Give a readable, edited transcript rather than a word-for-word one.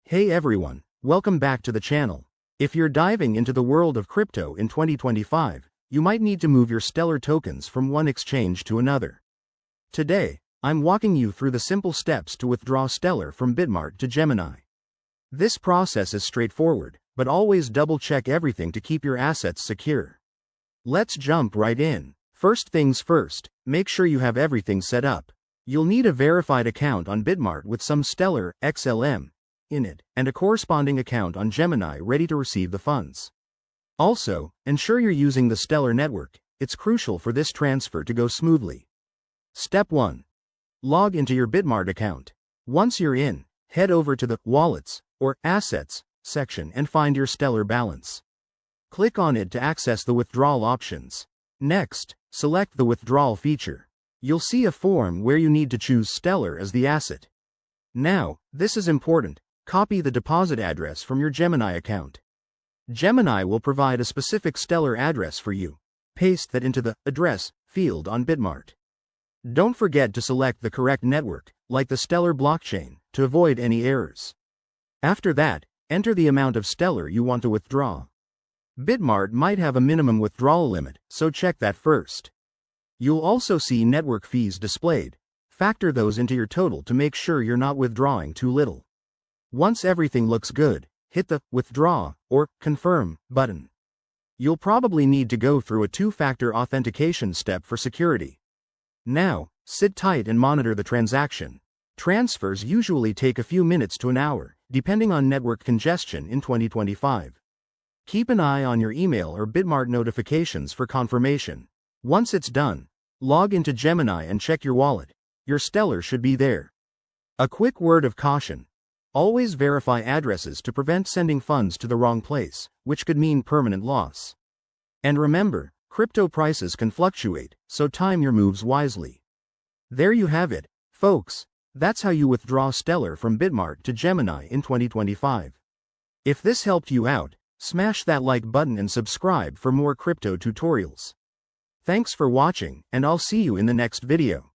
Hey everyone, welcome back to the channel. If you're diving into the world of crypto in 2025, you might need to move your Stellar tokens from one exchange to another. Today, I'm walking you through the simple steps to withdraw Stellar from Bitmart to Gemini. This process is straightforward, but always double-check everything to keep your assets secure. Let's jump right in. First things first, make sure you have everything set up. You'll need a verified account on Bitmart with some Stellar XLM in it, and a corresponding account on Gemini ready to receive the funds. Also, ensure you're using the Stellar network. It's crucial for this transfer to go smoothly. Step 1. Log into your Bitmart account. Once you're in, head over to the Wallets or Assets section and find your Stellar balance. Click on it to access the withdrawal options. Next, select the withdrawal feature. You'll see a form where you need to choose Stellar as the asset. Now, this is important. Copy the deposit address from your Gemini account. Gemini will provide a specific Stellar address for you. Paste that into the Address field on Bitmart. Don't forget to select the correct network, like the Stellar blockchain, to avoid any errors. After that, enter the amount of Stellar you want to withdraw. Bitmart might have a minimum withdrawal limit, so check that first. You'll also see network fees displayed. Factor those into your total to make sure you're not withdrawing too little. Once everything looks good, hit the Withdraw or Confirm button. You'll probably need to go through a two-factor authentication step for security. Now, sit tight and monitor the transaction. Transfers usually take a few minutes to an hour, depending on network congestion in 2025. Keep an eye on your email or Bitmart notifications for confirmation. Once it's done, log into Gemini and check your wallet. Your Stellar should be there. A quick word of caution. Always verify addresses to prevent sending funds to the wrong place, which could mean permanent loss. And remember, crypto prices can fluctuate, so time your moves wisely. There you have it, folks. That's how you withdraw Stellar from Bitmart to Gemini in 2025. If this helped you out, smash that like button and subscribe for more crypto tutorials. Thanks for watching, and I'll see you in the next video.